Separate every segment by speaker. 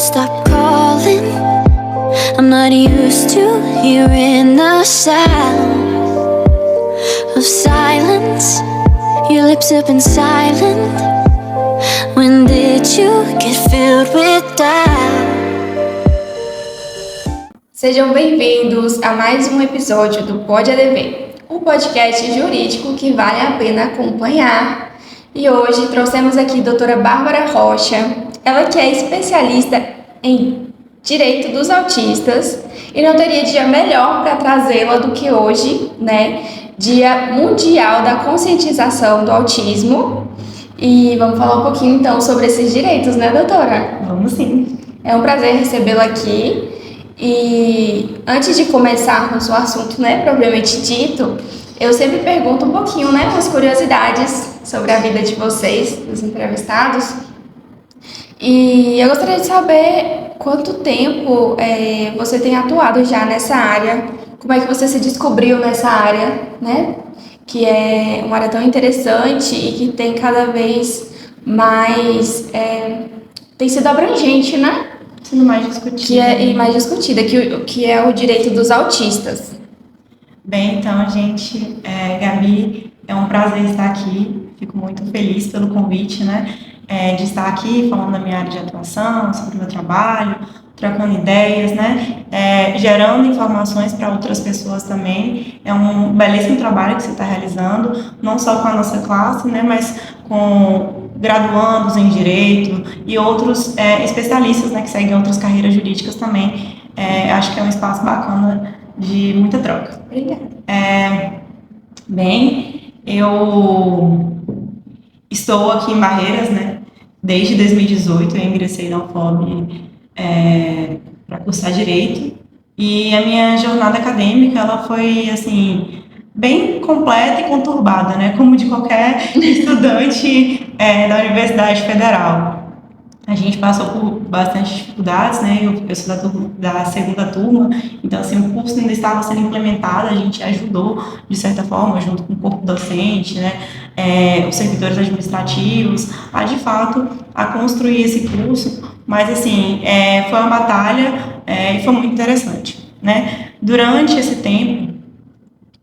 Speaker 1: stop calling? I'm not used to hearing the sound of silence. Your lips have been silent. When did you get filled with doubt?
Speaker 2: Sejam bem-vindos a mais um episódio do Pode ADV, um podcast jurídico que vale a pena acompanhar. E hoje trouxemos aqui a doutora Bárbara Rocha, ela que é especialista em Direito dos Autistas, e não teria dia melhor para trazê-la do que hoje, né? Dia Mundial da Conscientização do Autismo. E vamos falar um pouquinho então sobre esses direitos, né, doutora?
Speaker 3: Vamos sim.
Speaker 2: É um prazer recebê-la aqui. E antes de começarmos o assunto, né, propriamente dito, eu sempre pergunto um pouquinho, né, umas curiosidades sobre a vida de vocês, dos entrevistados. E eu gostaria de saber quanto tempo você tem atuado já nessa área, como é que você se descobriu nessa área, né? Que é uma área tão interessante e que tem cada vez mais, tem sido abrangente, né?
Speaker 3: Sendo mais discutida.
Speaker 2: Mais discutida, que é o direito dos autistas.
Speaker 3: Bem, então, gente, Gabi, é um prazer estar aqui. Fico muito feliz pelo convite, né? De estar aqui falando da minha área de atuação, sobre o meu trabalho, trocando ideias, né? Gerando informações para outras pessoas também. É um belíssimo trabalho que você está realizando, não só com a nossa classe, né? Mas com graduandos em Direito e outros especialistas, né? Que seguem outras carreiras jurídicas também. Acho que é um espaço bacana de muita troca.
Speaker 2: Obrigada.
Speaker 3: Bem, eu estou aqui em Barreiras, né? Desde 2018 eu ingressei na UFOB para cursar Direito, e a minha jornada acadêmica ela foi assim bem completa e conturbada, né? Como de qualquer estudante da Universidade Federal. A gente passou por bastante dificuldades, né? Eu sou da segunda turma, então assim, o curso ainda estava sendo implementado, a gente ajudou, de certa forma, junto com o corpo docente, né? Os servidores administrativos, de fato, a construir esse curso, mas assim, foi uma batalha e foi muito interessante, né? Durante esse tempo,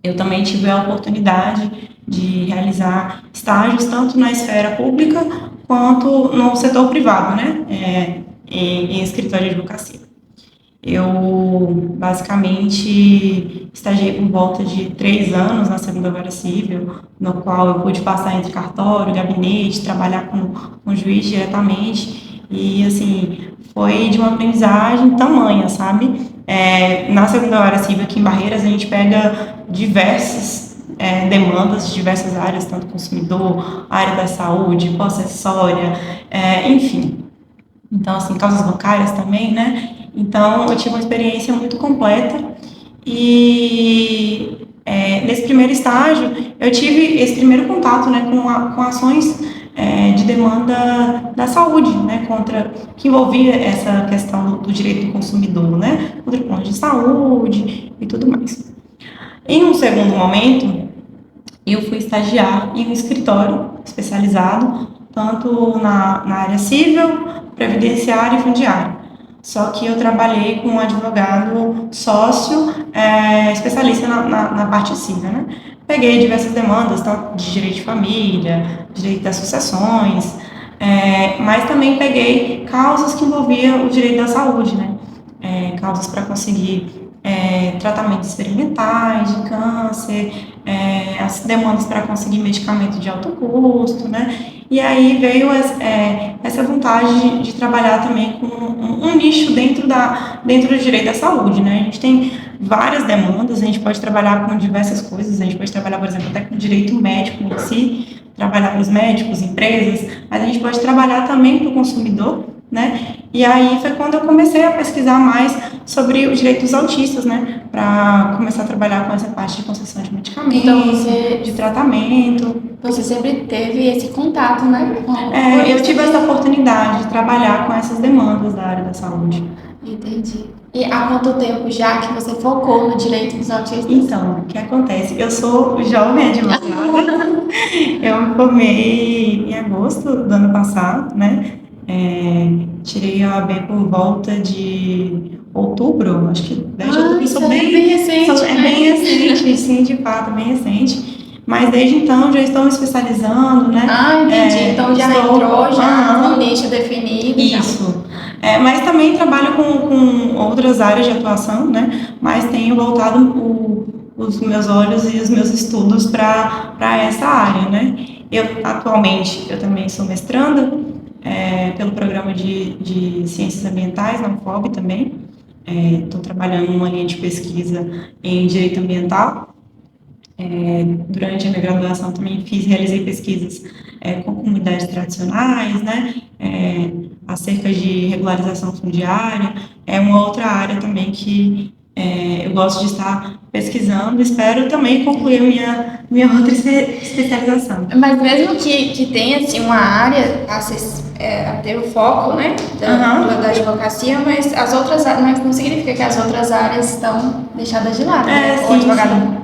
Speaker 3: eu também tive a oportunidade de realizar estágios tanto na esfera pública quanto no setor privado, né, em escritório de advocacia. Eu, basicamente, estagiei por volta de 3 anos na segunda vara civil, no qual eu pude passar entre cartório, gabinete, trabalhar com o juiz diretamente, e, assim, foi de uma aprendizagem tamanha, sabe? Na segunda vara civil aqui em Barreiras, a gente pega diversas demandas de diversas áreas, tanto consumidor, área da saúde, possessória, enfim. Então, assim, causas bancárias também, né? Então, eu tive uma experiência muito completa e nesse primeiro estágio, eu tive esse primeiro contato, né, com ações de demanda da saúde, né, que envolvia essa questão do direito do consumidor, né, contra planos de saúde e tudo mais. Em um segundo momento, eu fui estagiar em um escritório especializado, tanto na área civil, previdenciária e fundiária. Só que eu trabalhei com um advogado sócio, especialista na parte civil, né? Peguei diversas demandas, tanto de direito de família, direito das sucessões, mas também peguei causas que envolviam o direito da saúde, né? Causas para conseguir tratamentos experimentais de câncer, as demandas para conseguir medicamento de alto custo, né? E aí veio essa vontade de trabalhar também com um nicho dentro do direito à saúde, né? A gente tem várias demandas, a gente pode trabalhar com diversas coisas, a gente pode trabalhar, por exemplo, até com o direito médico em si, trabalhar para os médicos, empresas, mas a gente pode trabalhar também para o consumidor, né? E aí foi quando eu comecei a pesquisar mais sobre o direito dos autistas, né? Para começar a trabalhar com essa parte de concessão de medicamentos,
Speaker 2: Então,
Speaker 3: de tratamento.
Speaker 2: Você sempre teve esse contato, né?
Speaker 3: Eu tive essa oportunidade de trabalhar com essas demandas da área da saúde.
Speaker 2: Entendi. E há quanto tempo já que você focou no direito dos autistas?
Speaker 3: Então, o que acontece? Eu sou jovem advogada, eu me formei em agosto do ano passado, né? tirei a OAB por volta de outubro, acho que 10 de outubro.
Speaker 2: Isso é bem recente,
Speaker 3: É
Speaker 2: né?
Speaker 3: bem recente, sim, de fato, bem recente. Mas desde então já estou me especializando, né?
Speaker 2: Entendi. Então já entrou já no nicho definido.
Speaker 3: Isso. Mas também trabalho com outras áreas de atuação, né? Mas tenho voltado os meus olhos e os meus estudos para essa área, né? Atualmente, eu também sou mestranda pelo programa de Ciências Ambientais, na UFOB também. Estou trabalhando numa linha de pesquisa em Direito Ambiental. Durante a minha graduação também realizei pesquisas com comunidades tradicionais, né, acerca de regularização fundiária. É uma outra área também que eu gosto de estar pesquisando. Espero também concluir minha outra especialização.
Speaker 2: Mas mesmo que tenha assim, uma área a ter o foco, né, da advocacia, mas as outras áreas, não significa que as outras áreas estão deixadas de lado, né?
Speaker 3: Sim,
Speaker 2: O advogado.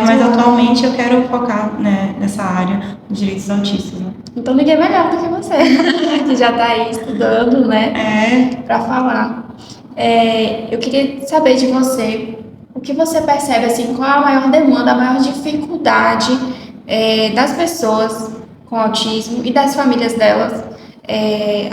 Speaker 3: Mas atualmente eu quero focar, né, nessa área dos direitos autistas. Né?
Speaker 2: Então ninguém é melhor do que você, que já está aí estudando, né, para falar. Eu queria saber de você, o que você percebe, assim, qual é a maior demanda, a maior dificuldade das pessoas com autismo e das famílias delas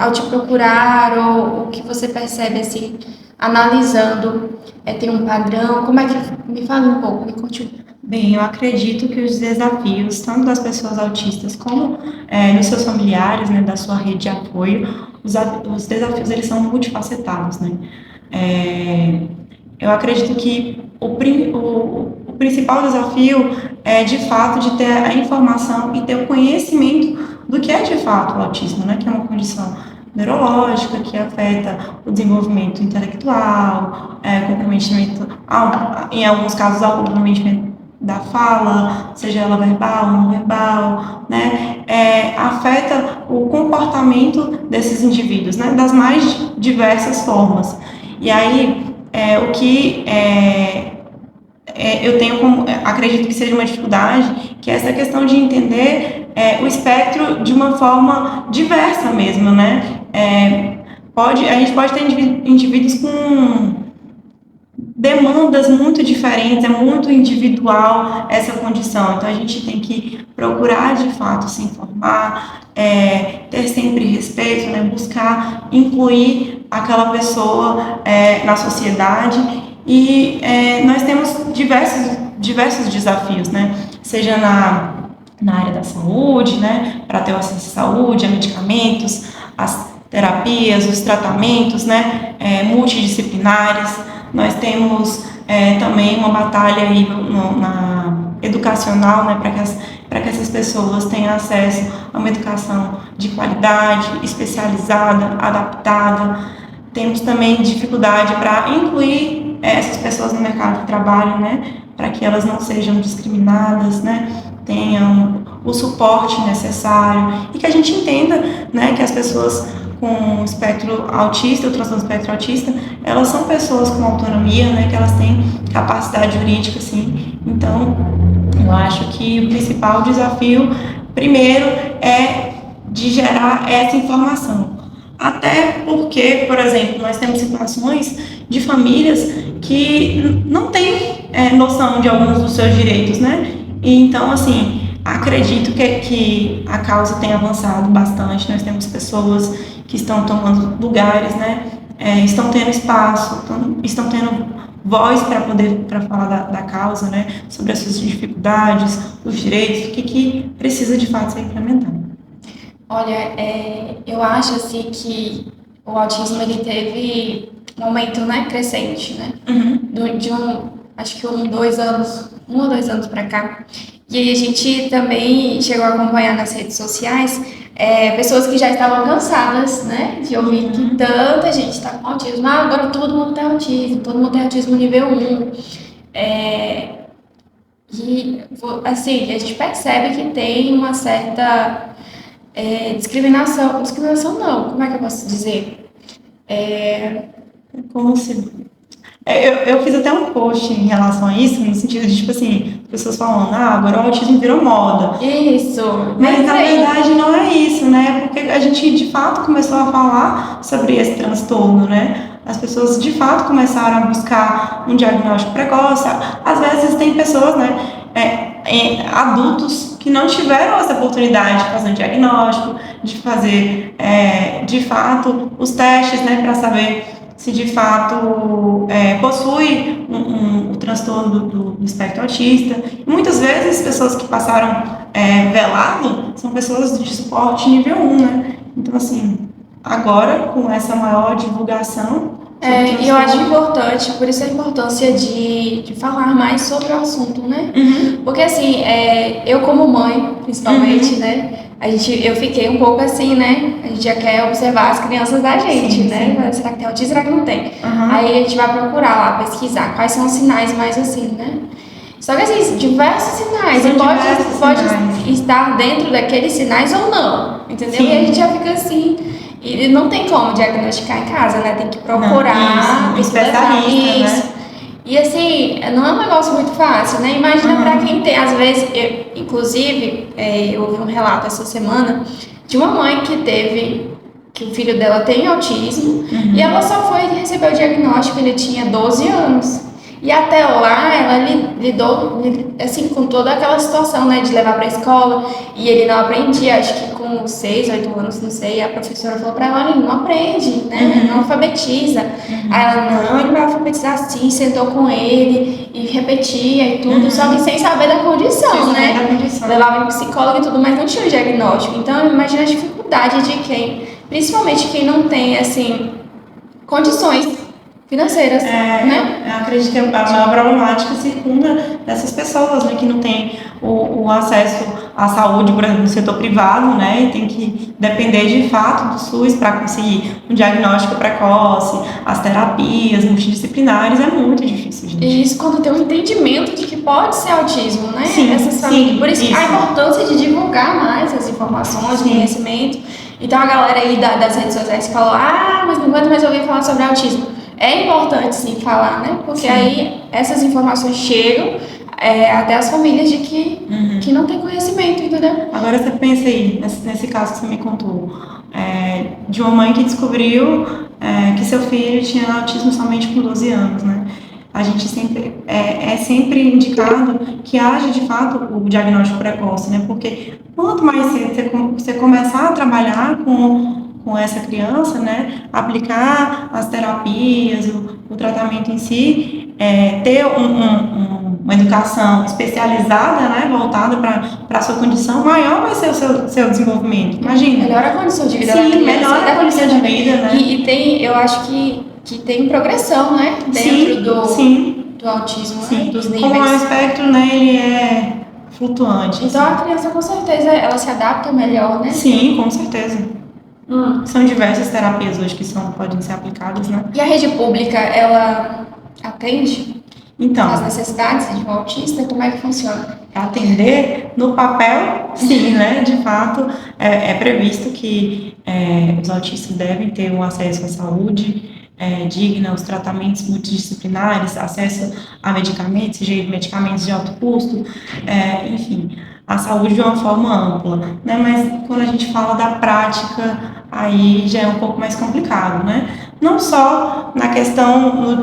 Speaker 2: ao te procurar, ou o que você percebe, assim, analisando, tem um padrão, como é que... Me fala um pouco, me conte um pouco.
Speaker 3: Bem, eu acredito que os desafios, tanto das pessoas autistas como dos seus familiares, né, da sua rede de apoio, os desafios eles são multifacetados, né? Eu acredito que o principal desafio é, de fato, de ter a informação e ter o conhecimento do que é, de fato, o autismo, né? Que é uma condição neurológica que afeta o desenvolvimento intelectual, comprometimento, em alguns casos, ao comprometimento da fala, seja ela verbal, não verbal, né? Afeta o comportamento desses indivíduos, né? Das mais diversas formas. E aí, o que eu tenho como, acredito que seja uma dificuldade, que é essa questão de entender o espectro de uma forma diversa mesmo, né? A gente pode ter indivíduos com demandas muito diferentes, é muito individual essa condição, então a gente tem que procurar de fato se informar, ter sempre respeito, né? Buscar incluir aquela pessoa na sociedade. E nós temos diversos desafios, né? Seja na área da saúde, né? Para ter o acesso à saúde, a medicamentos, as terapias, os tratamentos, né? Multidisciplinares. Nós temos também uma batalha aí na educacional, né? Para que essas pessoas tenham acesso a uma educação de qualidade, especializada, adaptada. Temos também dificuldade para incluir essas pessoas no mercado de trabalho, né, para que elas não sejam discriminadas, né, tenham o suporte necessário e que a gente entenda, né, que as pessoas com espectro autista, o transtorno espectro autista, elas são pessoas com autonomia, né, que elas têm capacidade jurídica, sim. Então, eu acho que o principal desafio, primeiro, é de gerar essa informação. Até porque, por exemplo, nós temos situações de famílias que não têm noção de alguns dos seus direitos, né? E então, assim, acredito que a causa tem avançado bastante. Nós temos pessoas que estão tomando lugares, né? Estão tendo espaço, estão tendo voz para falar da causa, né? Sobre as suas dificuldades, os direitos, o que precisa de fato ser implementado.
Speaker 2: Olha, eu acho assim que o autismo ele teve um aumento, né, crescente, né? Acho que 1 ou 2 anos para cá. E aí a gente também chegou a acompanhar nas redes sociais pessoas que já estavam cansadas, né, de ouvir que tanta gente está com autismo. Agora todo mundo tem autismo, todo mundo tem autismo nível 1. E assim, a gente percebe que tem uma certa discriminação não, como é que eu posso dizer?
Speaker 3: Como se... eu fiz até um post em relação a isso, no sentido de, tipo assim, pessoas falando, agora o autismo virou moda.
Speaker 2: Isso.
Speaker 3: Mas na verdade não é isso, né? Porque a gente de fato começou a falar sobre esse transtorno, né? As pessoas de fato começaram a buscar um diagnóstico precoce. Às vezes tem pessoas, né, adultos que não tiveram essa oportunidade de fazer um diagnóstico, de fazer de fato os testes, né, para saber se de fato possui o transtorno do espectro autista. E muitas vezes pessoas que passaram velado são pessoas de suporte nível 1, né? Então assim, agora com essa maior divulgação
Speaker 2: E eu acho importante, por isso a importância de falar mais sobre o assunto, né? Porque assim, eu como mãe, principalmente, né? Eu fiquei um pouco assim, né? A gente já quer observar as crianças da gente,
Speaker 3: Sim,
Speaker 2: né?
Speaker 3: sim.
Speaker 2: Será que tem autismo, será que não tem? Aí a gente vai procurar lá, pesquisar quais são os sinais mais assim, né? Só que assim, diversos sinais,
Speaker 3: São
Speaker 2: e
Speaker 3: diversos
Speaker 2: pode
Speaker 3: sinais.
Speaker 2: estar dentro daqueles sinais ou não, entendeu?
Speaker 3: Sim.
Speaker 2: E a gente já fica assim, e não tem como diagnosticar em casa, né? Tem que procurar,
Speaker 3: Não, isso, um especialista,
Speaker 2: isso.
Speaker 3: né?
Speaker 2: E assim, não é um negócio muito fácil, né? Imagina pra quem tem, às vezes, inclusive, eu ouvi um relato essa semana de uma mãe que o filho dela tem autismo, e ela só foi receber o diagnóstico, ele tinha 12 anos. E até lá ela lidou assim, com toda aquela situação, né, de levar para a escola, e ele não aprendia, acho que com 6, 8 anos, não sei, a professora falou para ela, ele não aprende, né, não alfabetiza. Aí ela, não, ele vai alfabetizar sim, sentou com ele e repetia e tudo, só que sem saber da condição, né, levava em psicólogo e tudo, mas não tinha o diagnóstico. Então imagina a dificuldade de principalmente quem não tem, assim, condições financeiras, né?
Speaker 3: Eu acredito que a maior problemática circunda dessas pessoas, né, que não têm o acesso à saúde, por exemplo, no setor privado, né, e tem que depender de fato do SUS para conseguir um diagnóstico precoce, as terapias multidisciplinares, é muito difícil, gente.
Speaker 2: E isso quando tem um entendimento de que pode ser autismo, né?
Speaker 3: Sim,
Speaker 2: Essas famílias.
Speaker 3: sim,
Speaker 2: Por isso
Speaker 3: isso.
Speaker 2: a importância de divulgar mais as informações, o conhecimento. Então a galera aí das redes sociais falou, mas não aguento mais ouvir falar sobre autismo. É importante sim falar, né? Porque aí essas informações chegam até as famílias de que não tem conhecimento, entendeu?
Speaker 3: Agora você pensa aí, nesse caso que você me contou, de uma mãe que descobriu que seu filho tinha autismo somente com 12 anos, né? A gente sempre sempre indicado que haja de fato o diagnóstico precoce, né? Porque quanto mais cedo você começar a trabalhar com essa criança, né, aplicar as terapias, o tratamento em si, ter uma educação especializada, né, voltada para a sua condição, maior vai ser o seu desenvolvimento. Imagina.
Speaker 2: Melhora a condição de vida da
Speaker 3: Sim,
Speaker 2: criança.
Speaker 3: melhora a condição de vida, né?
Speaker 2: E eu acho que tem progressão, né? Dentro do autismo, né? Dos níveis.
Speaker 3: Como o espectro, né, ele é flutuante.
Speaker 2: Então a criança com certeza ela se adapta melhor, né?
Speaker 3: Sim, com certeza. São diversas terapias hoje que podem ser aplicadas, né?
Speaker 2: E a rede pública, ela atende
Speaker 3: Então,
Speaker 2: as necessidades de um autista? Como é que funciona?
Speaker 3: atender no papel, sim, né? De fato, é previsto que os autistas devem ter um acesso à saúde digna, os tratamentos multidisciplinares, acesso a medicamentos, seja medicamentos de alto custo, enfim, a saúde de uma forma ampla, né? Mas quando a gente fala da prática, aí já é um pouco mais complicado, né? Não só na questão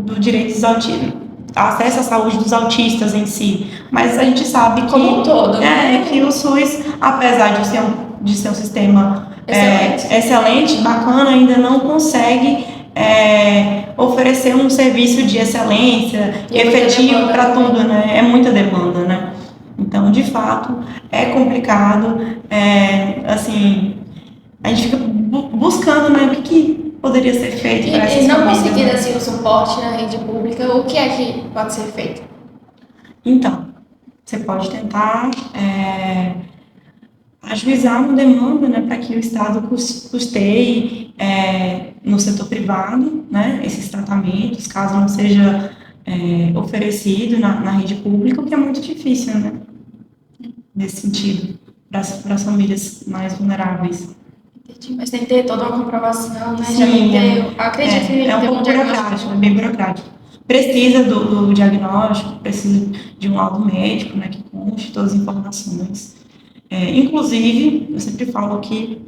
Speaker 3: do direito dos autistas, acesso à saúde dos autistas em si, mas a gente sabe que
Speaker 2: como um todo, né?
Speaker 3: Que o SUS, apesar de ser um sistema excelente, bacana, ainda não consegue oferecer um serviço de excelência e efetivo para tudo, né? É muita demanda, né? Então, de fato, é complicado, assim, a gente fica buscando, né, o que poderia ser feito para essas
Speaker 2: E não
Speaker 3: famílias,
Speaker 2: conseguir,
Speaker 3: né?
Speaker 2: assim, o suporte na rede pública, o que é que pode ser feito?
Speaker 3: Então, você pode tentar ajuizar uma demanda, né, para que o Estado custeie no setor privado, né, esses tratamentos, caso não seja oferecido na rede pública, o que é muito difícil, né, nesse sentido, para as famílias mais vulneráveis.
Speaker 2: Entendi, mas tem que ter toda uma comprovação, né?
Speaker 3: Sim,
Speaker 2: Já tem que ter, acredito que tem que
Speaker 3: um
Speaker 2: ter
Speaker 3: pouco burocrático, é bem burocrático. precisa do diagnóstico, precisa de um laudo médico, né, que conste todas as informações. Inclusive, eu sempre falo que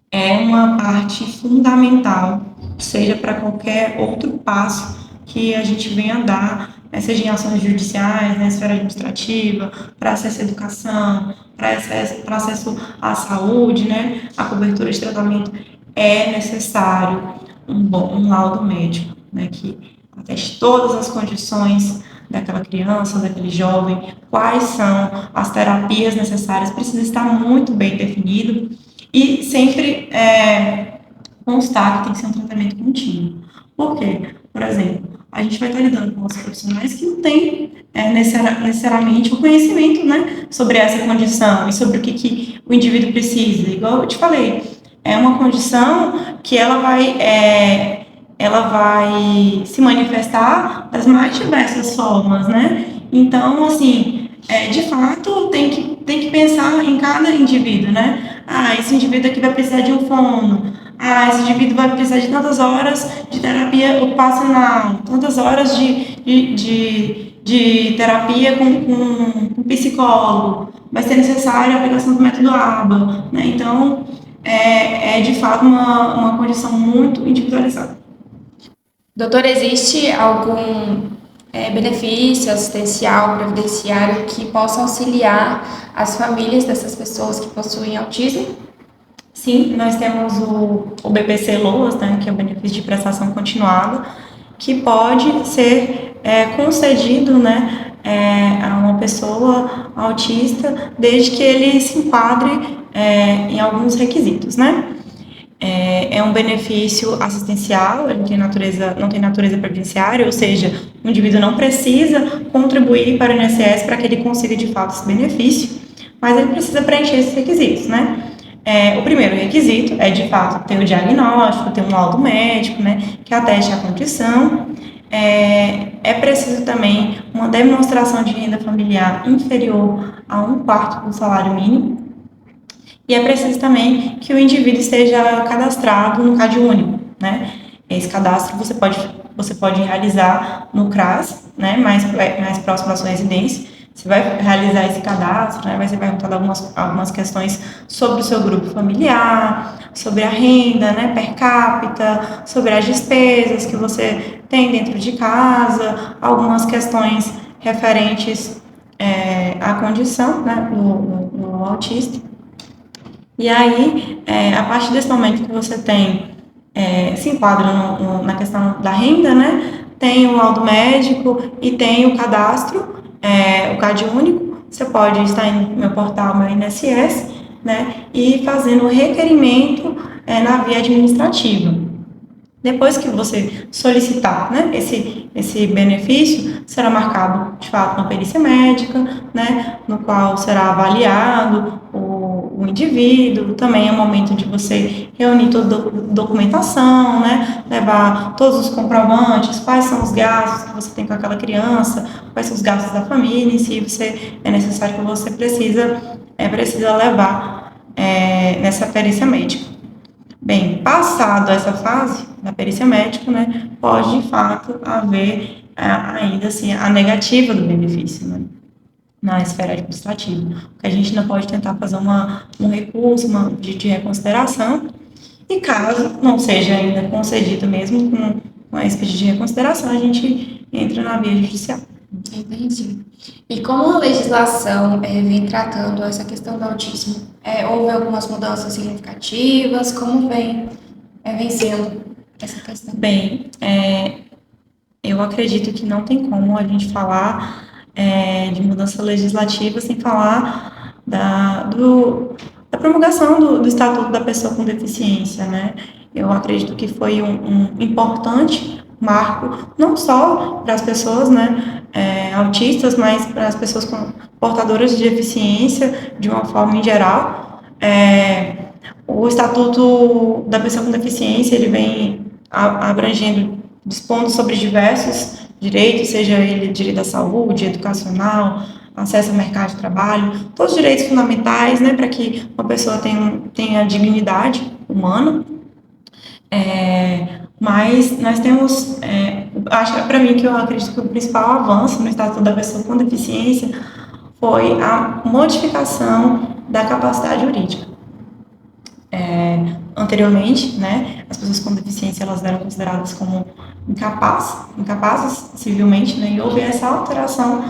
Speaker 3: é uma parte fundamental, seja para qualquer outro passo que a gente venha dar, seja em ações judiciais, na esfera administrativa, para acesso à educação, para acesso à saúde, né, a cobertura de tratamento, é necessário um laudo médico, né, que ateste todas as condições daquela criança, daquele jovem, quais são as terapias necessárias, precisa estar muito bem definido e sempre constar que tem que ser um tratamento contínuo. Por quê? Por exemplo, a gente vai estar lidando com os profissionais que não têm necessariamente o conhecimento, né, sobre essa condição e sobre o que o indivíduo precisa. Igual eu te falei, é uma condição que ela vai se manifestar das mais diversas formas, né? Então, assim, de fato, tem que pensar em cada indivíduo, né? Esse indivíduo aqui vai precisar de um fono. Esse indivíduo vai precisar de tantas horas de terapia ocupacional, tantas horas de terapia com psicólogo. Vai ser necessária a aplicação do método ABA, né? Então, de fato uma condição muito individualizada.
Speaker 2: Doutor, existe algum benefício assistencial, previdenciário que possa auxiliar as famílias dessas pessoas que possuem autismo?
Speaker 3: Sim, nós temos o BPC-LOAS, né, que é o benefício de prestação continuada, que pode ser concedido, né, a uma pessoa autista desde que ele se enquadre em alguns requisitos, né? É um benefício assistencial, ele não tem natureza previdenciária, ou seja, o indivíduo não precisa contribuir para o INSS para que ele consiga de fato esse benefício, mas ele precisa preencher esses requisitos, né? O primeiro requisito é, de fato, ter o diagnóstico, ter um laudo médico, né, que ateste a condição. É preciso também uma demonstração de renda familiar inferior a 1/4 do salário mínimo. E é preciso também que o indivíduo esteja cadastrado no CadÚnico, né? Esse cadastro você pode realizar no CRAS, né, mais próximo da sua residência. Você vai realizar esse cadastro, né, vai ser perguntado algumas questões sobre o seu grupo familiar, sobre a renda, né, per capita, sobre as despesas que você tem dentro de casa, algumas questões referentes à condição, né, no autista. E aí, a partir desse momento que você se enquadra na questão da renda, né, tem o laudo médico e tem o cadastro, o CadÚnico, você pode estar em meu portal, meu INSS, né, e fazendo o requerimento na via administrativa. Depois que você solicitar, né, esse benefício, será marcado, de fato, uma perícia médica, né, no qual será avaliado o indivíduo. Também é o momento de você reunir toda a documentação, né, levar todos os comprovantes, quais são os gastos que você tem com aquela criança, quais são os gastos da família, e se é necessário que você precisa levar nessa perícia médica. Bem, passado essa fase da perícia médica, né, pode de fato haver ainda assim a negativa do benefício, né, na esfera administrativa. A gente ainda pode tentar fazer um recurso de reconsideração, e caso não seja ainda concedido mesmo com esse pedido de reconsideração, a gente entra na via judicial.
Speaker 2: Entendi. E como a legislação vem tratando essa questão do autismo? Houve algumas mudanças significativas? Como vem sendo essa questão?
Speaker 3: Bem, eu acredito que não tem como a gente falar de mudança legislativa sem falar da promulgação do Estatuto da Pessoa com Deficiência, né? Eu acredito que foi um importante marco, não só para as pessoas, né, autistas, mas para as pessoas portadoras de deficiência, de uma forma em geral. O Estatuto da Pessoa com Deficiência, ele vem abrangendo, dispondo sobre diversos direitos, seja ele direito à saúde, educacional, acesso ao mercado de trabalho, todos os direitos fundamentais, né, para que uma pessoa tenha dignidade humana. Mas nós temos, acho que para mim que eu acredito que o principal avanço no Estatuto da Pessoa com Deficiência foi a modificação da capacidade jurídica. Anteriormente, né, as pessoas com deficiência elas eram consideradas como incapazes civilmente, né, e houve essa alteração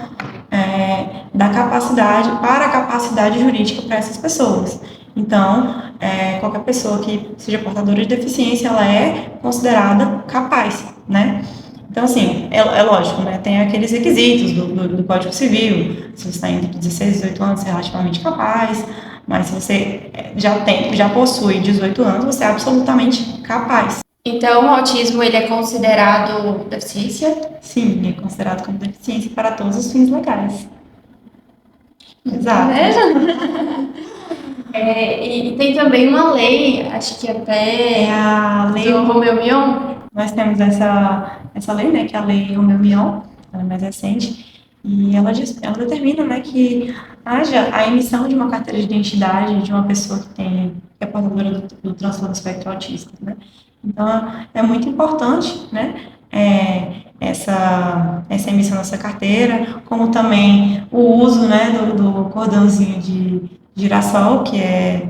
Speaker 3: da capacidade para a capacidade jurídica para essas pessoas. Então, qualquer pessoa que seja portadora de deficiência, ela é considerada capaz, né? Então, assim, é lógico, né? Tem aqueles requisitos do Código Civil. Se você está entre 16 e 18 anos, você é relativamente capaz. Mas se você já possui 18 anos, você é absolutamente capaz.
Speaker 2: Então, o autismo, ele é considerado deficiência?
Speaker 3: Sim, é considerado como deficiência para todos os fins legais. Exato.
Speaker 2: E tem também uma lei, acho que até
Speaker 3: É a lei
Speaker 2: do Romeu Mion.
Speaker 3: Nós temos essa lei, né, que é a lei Romeu Mion, ela é mais recente, e ela determina, né, que haja a emissão de uma carteira de identidade de uma pessoa que é portadora do transtorno do espectro autista, né. Então, é muito importante, né, essa emissão dessa carteira, como também o uso, né, do cordãozinho de girassol, que é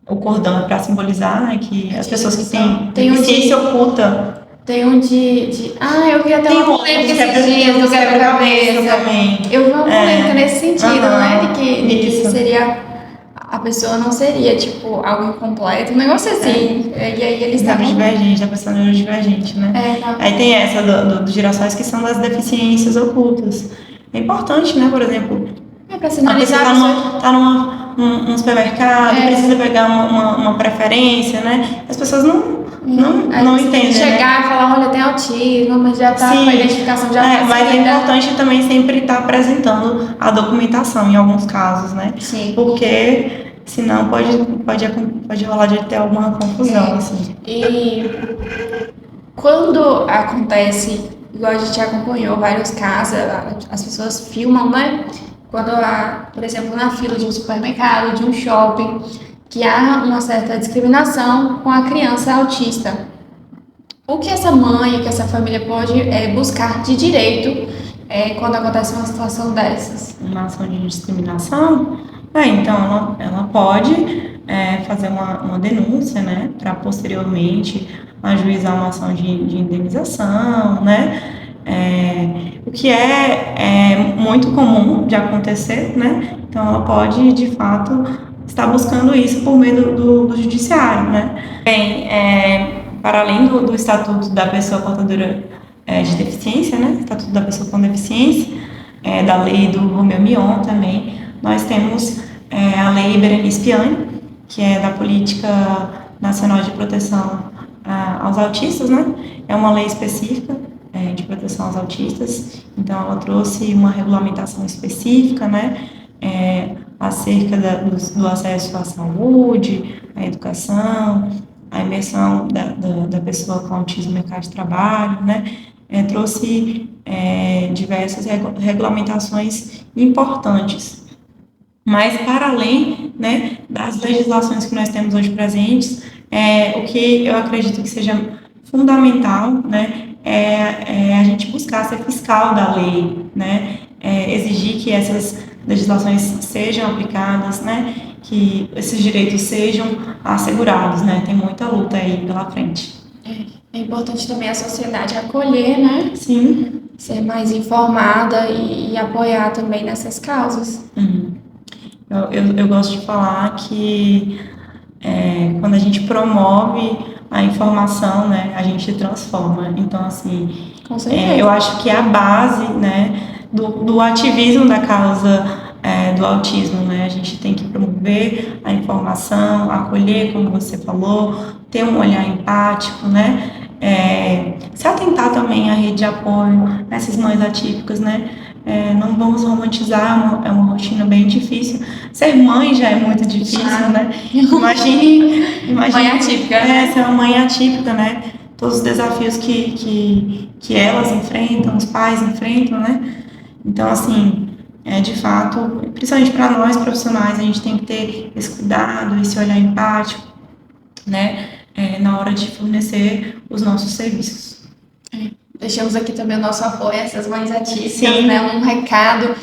Speaker 3: o cordão para simbolizar, né, que as pessoas que têm deficiência oculta.
Speaker 2: Tem um eu vi até uma polêmica esses dias do quebra-cabeça
Speaker 3: também.
Speaker 2: Eu vi uma polêmica nesse sentido, né? De que
Speaker 3: Isso.
Speaker 2: a pessoa não seria, tipo, algo incompleto, um negócio assim. E aí eles estavam...
Speaker 3: Neurodivergente, da pessoa neurodivergente, né? Aí tem essa dos girassóis que são das deficiências ocultas. É importante, né, por exemplo...
Speaker 2: pra sinalizar...
Speaker 3: Tá num supermercado, precisa pegar uma preferência, né? As pessoas não entendem,
Speaker 2: chegar, né? E falar, olha, tem autismo, mas já tá com a identificação, já tá...
Speaker 3: Mas é importante também sempre estar apresentando a documentação em alguns casos, né?
Speaker 2: Sim.
Speaker 3: Porque senão pode rolar de ter alguma confusão, assim.
Speaker 2: E quando acontece, igual a gente acompanhou vários casos, as pessoas filmam, né? Quando por exemplo, na fila de um supermercado, de um shopping, que há uma certa discriminação com a criança autista. O que essa mãe, o que essa família pode buscar de direito quando acontece uma situação dessas?
Speaker 3: Uma ação de discriminação? Então, ela pode fazer uma denúncia, né, para posteriormente ajuizar uma ação de indenização, né? O que é muito comum de acontecer, né? Então, ela pode, de fato, estar buscando isso por meio do judiciário, né? Bem, para além do Estatuto da Pessoa Portadora de Deficiência, né? Estatuto da Pessoa com Deficiência, da lei do Romeu Mion também, nós temos a lei Berenice Piani, que é da Política Nacional de Proteção aos Autistas, né? É uma lei específica de proteção aos autistas, então ela trouxe uma regulamentação específica, né, acerca do acesso à saúde, à educação, à imersão da pessoa com autismo no mercado de trabalho, né, trouxe diversas regulamentações importantes. Mas, para além, né, das legislações que nós temos hoje presentes, o que eu acredito que seja fundamental, né, a gente buscar ser fiscal da lei, né, exigir que essas legislações sejam aplicadas, né, que esses direitos sejam assegurados, né, tem muita luta aí pela frente.
Speaker 2: É importante também a sociedade acolher, né?
Speaker 3: Sim.
Speaker 2: Ser mais informada e apoiar também nessas causas.
Speaker 3: Eu gosto de falar que quando a gente promove a informação, né, a gente transforma. Então, assim, eu acho que a base, né, do ativismo da causa do autismo, né, a gente tem que promover a informação, acolher, como você falou, ter um olhar empático, né, se atentar também à rede de apoio, essas mães atípicas, né, não vamos romantizar, é uma rotina bem difícil. Ser mãe já é muito difícil, né? Imagine
Speaker 2: mãe atípica, né?
Speaker 3: Ser uma mãe atípica, né? Todos os desafios que elas enfrentam, os pais enfrentam, né? Então, assim, de fato, principalmente para nós profissionais, a gente tem que ter esse cuidado, esse olhar empático, né? na hora de fornecer os nossos serviços.
Speaker 2: Deixamos aqui também o nosso apoio a essas mães atípicas,
Speaker 3: Sim.
Speaker 2: né? Um recado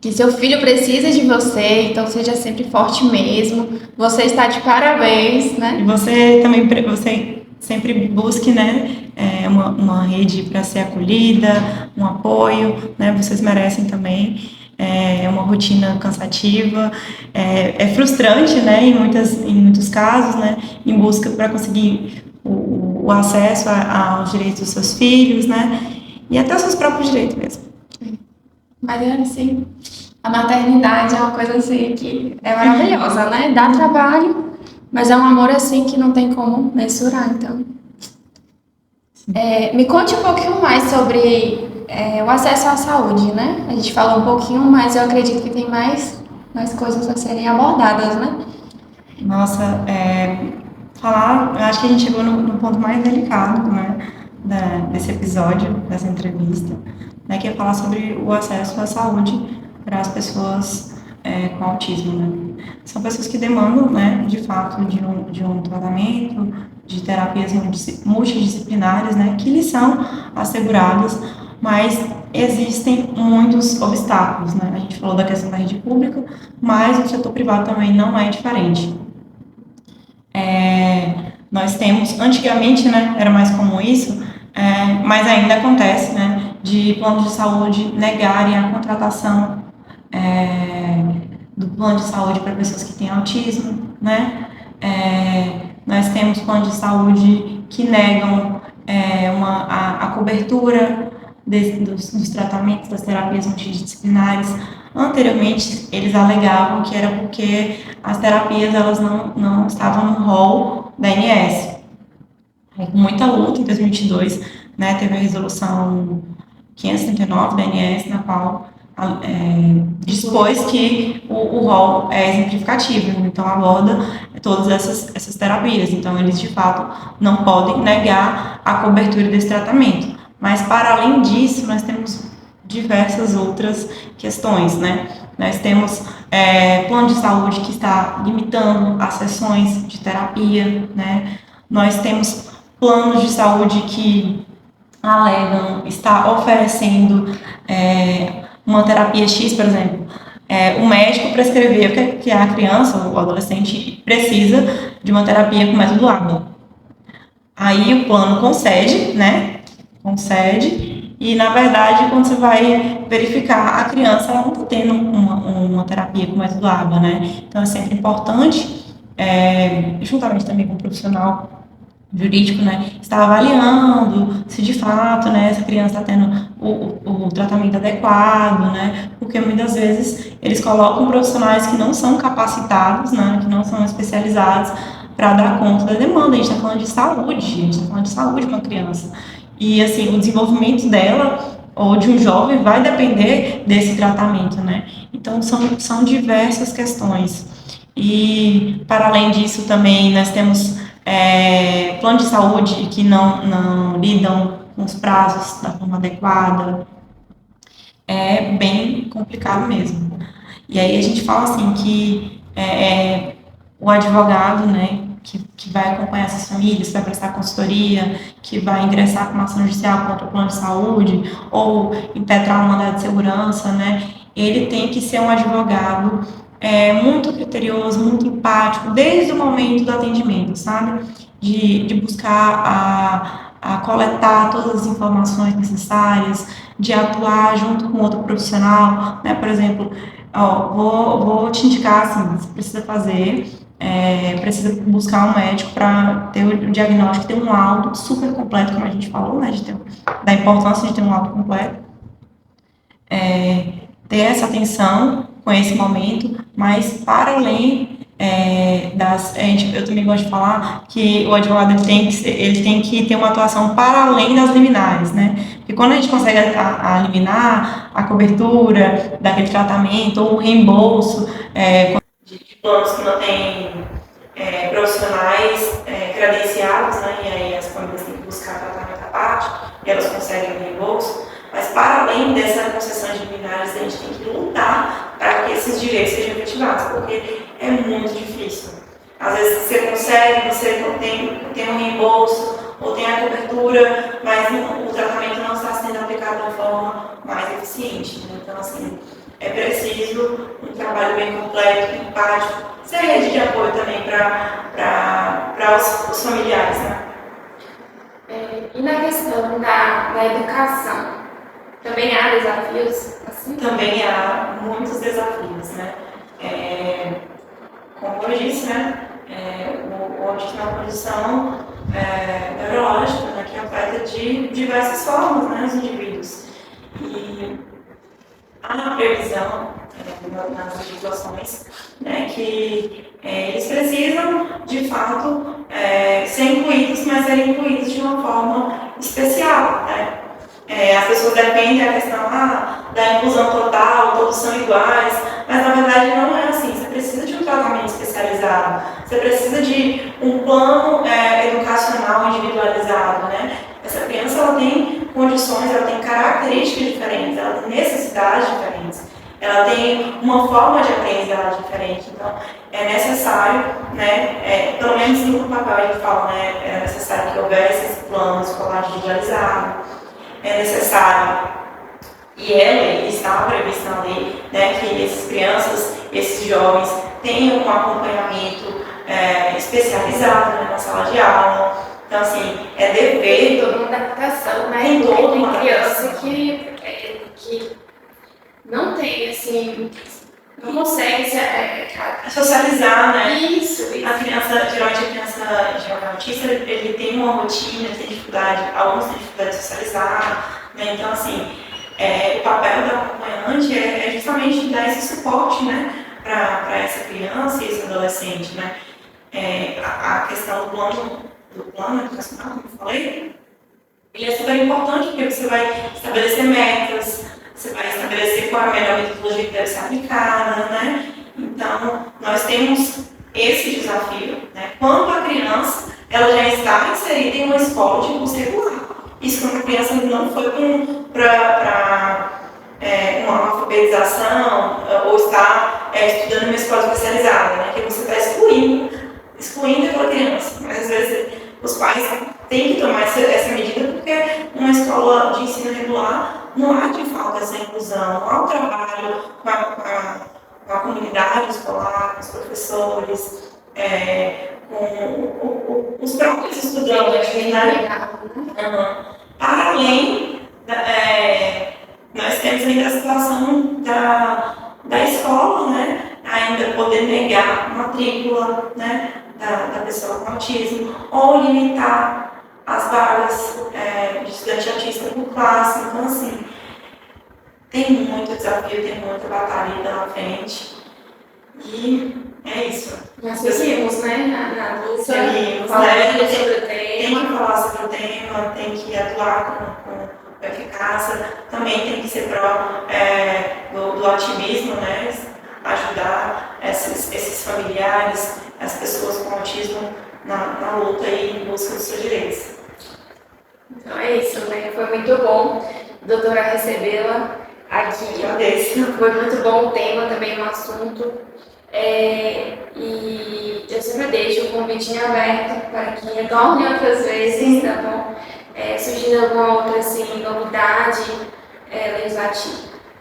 Speaker 2: que seu filho precisa de você, então seja sempre forte mesmo. Você está de parabéns, né?
Speaker 3: E você também, você sempre busque, né, uma rede para ser acolhida, um apoio, né, vocês merecem também. É uma rotina cansativa, é frustrante, né, em muitos casos, né, em busca para conseguir o acesso aos direitos dos seus filhos, né, e até os seus próprios direitos mesmo.
Speaker 2: Mas assim, a maternidade é uma coisa assim que é maravilhosa, né? Dá trabalho, mas é um amor assim que não tem como mensurar, então. Me conte um pouquinho mais sobre o acesso à saúde, né? A gente falou um pouquinho, mas eu acredito que tem mais coisas a serem abordadas, né?
Speaker 3: Nossa, eu acho que a gente chegou no ponto mais delicado, né, desse episódio, dessa entrevista, né, que é falar sobre o acesso à saúde para as pessoas com autismo, né. São pessoas que demandam, né, de fato, de um tratamento, de terapias multidisciplinares, né, que lhes são asseguradas, mas existem muitos obstáculos, né. A gente falou da questão da rede pública, mas o setor privado também não é diferente. Nós temos, antigamente, né, era mais comum isso, mas ainda acontece, né, de planos de saúde negarem a contratação do plano de saúde para pessoas que têm autismo, né, nós temos planos de saúde que negam a cobertura dos tratamentos, das terapias multidisciplinares. Anteriormente, eles alegavam que era porque as terapias elas não estavam no rol da ANS. Com muita luta, em 2022, né, teve a resolução 539 da ANS, na qual dispôs que o rol é exemplificativo, então aborda todas essas terapias. Então, eles, de fato, não podem negar a cobertura desse tratamento. Mas, para além disso, nós temos diversas outras questões, né? Nós temos plano de saúde que está limitando as sessões de terapia, né? Nós temos planos de saúde que alegam estar oferecendo uma terapia X, por exemplo. O médico prescreveu que a criança ou o adolescente precisa de uma terapia com método ABA. Aí o plano concede, né? Concede, e na verdade, quando você vai verificar, a criança ela não está tendo uma terapia com método ABA, né? Então é sempre importante, juntamente também com o profissional jurídico, né, estar avaliando se de fato, né, essa criança está tendo o tratamento adequado, né? Porque muitas vezes eles colocam profissionais que não são capacitados, né, que não são especializados para dar conta da demanda. A gente está falando de saúde, a gente está falando de saúde de uma criança. E, assim, o desenvolvimento dela ou de um jovem vai depender desse tratamento, né? Então, são diversas questões. E, para além disso, também nós temos planos de saúde que não lidam com os prazos da forma adequada. É bem complicado mesmo. E aí a gente fala assim que o advogado, né, que vai acompanhar essas famílias, vai prestar consultoria, que vai ingressar com uma ação judicial contra o plano de saúde ou impetrar um mandado de segurança, né, ele tem que ser um advogado muito criterioso, muito empático, desde o momento do atendimento, sabe? De buscar a coletar todas as informações necessárias, de atuar junto com outro profissional, né? Por exemplo, vou te indicar assim, você precisa precisa buscar um médico para ter o diagnóstico, ter um laudo super completo, como a gente falou, né? Da importância de ter um laudo completo. Ter essa atenção com esse momento, mas para além eu também gosto de falar que o advogado ele tem que ter uma atuação para além das liminares, né? Porque quando a gente consegue eliminar a cobertura daquele tratamento ou o reembolso de planos que não têm profissionais credenciados, né? E aí as famílias têm que buscar tratamento à parte e elas conseguem o reembolso. Mas para além dessa concessão de liminares, a gente tem que lutar para que esses direitos sejam efetivados, porque é muito difícil. às vezes você consegue, você tem um reembolso ou tem a cobertura, mas o tratamento não está sendo aplicado da forma mais eficiente. Né? Então, assim, é preciso um trabalho bem completo, empático, ser rede de apoio também para os familiares. Né?
Speaker 2: E na questão da educação, também há desafios assim?
Speaker 3: Também há muitos desafios, né? Como eu disse, né? O autista é uma condição neurológica, né? Que afeta de diversas formas, né? Os indivíduos. E há previsão nas legislações, né? Que eles precisam, de fato, ser incluídos, mas serem incluídos de uma forma especial, né? As pessoas defendem a questão da inclusão total, todos são iguais, mas na verdade não é assim. Você precisa de um tratamento especializado, você precisa de um plano educacional individualizado, né? Essa criança ela tem condições, ela tem características diferentes, ela tem necessidades diferentes, ela tem uma forma de aprendizagem diferente. Então é necessário, né? Pelo menos no papel a gente fala, né? É necessário que houvesse esse plano escolar individualizado. É necessário, e está prevista na lei, né, que essas crianças, esses jovens tenham um acompanhamento especializado, né, na sala de aula. Então, assim, é dever.
Speaker 2: Tem toda uma adaptação, né?
Speaker 3: Tem toda uma
Speaker 2: criança
Speaker 3: adaptação.
Speaker 2: que não tem, assim, não consegue se
Speaker 3: socializar, né?
Speaker 2: Isso.
Speaker 3: A criança, geralmente a criança jovem autista, ele tem uma rotina, ele tem dificuldade, alguns têm dificuldade de socializar, né? Então, assim, o papel do acompanhante é justamente dar esse suporte, né, para essa criança e esse adolescente, né? A questão do plano educacional, como eu falei, ele é super importante porque você vai estabelecer metas, você vai estabelecer qual é a melhor metodologia que deve ser aplicada, né? Então, nós temos esse desafio, né? Quando a criança ela já está inserida em uma escola de curso regular. Isso quando a criança não foi para uma alfabetização ou está estudando em uma escola especializada, né? Que você está excluindo aquela criança. Mas às vezes os pais têm que tomar essa medida porque uma escola de ensino regular não há de fato essa inclusão, não há o trabalho com a comunidade escolar, com os professores, com os próprios estudantes, né? Para além, nós temos ainda a situação da escola, né? Ainda poder negar a matrícula, né? Da pessoa com autismo, ou limitar as vagas de estudante autista por classe. Então, assim, tem muito desafio, tem muita batalha pela frente. E é isso.
Speaker 2: Nós seguimos, né? Na luta,
Speaker 3: seguimos,
Speaker 2: falando sobre o tema.
Speaker 3: Tem que falar sobre o tema, tem que atuar com eficácia, também tem que ser pró do otimismo, né? Ajudar esses familiares, as pessoas com autismo na luta e em busca dos seus direitos.
Speaker 2: Então é isso, né? Foi muito bom, doutora, recebê-la aqui.
Speaker 3: Agradeço.
Speaker 2: Foi muito bom o tema, também o assunto. E eu sempre deixo o convite aberto para que retorne outras vezes, tá bom? Surgindo alguma outra assim, novidade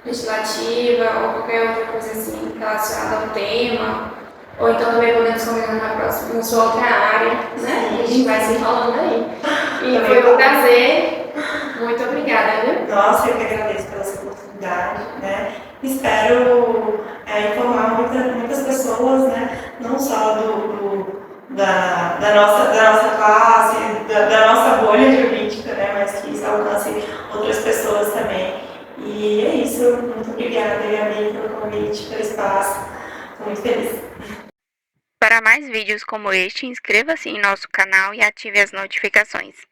Speaker 2: legislativa ou qualquer outra coisa assim relacionada ao tema. Ou então também podemos combinar na sua outra área, né? A gente vai se falando aí. E foi um prazer. Muito obrigada, viu?
Speaker 3: Nossa, eu que agradeço pela sua oportunidade, né? Espero informar muitas pessoas, né? Não só da nossa classe, da nossa bolha jurídica, né? Mas que isso alcance outras pessoas também. E é isso. Muito obrigada, Gabi, pelo convite, pelo espaço. Estou muito feliz.
Speaker 4: Para mais vídeos como este, inscreva-se em nosso canal e ative as notificações.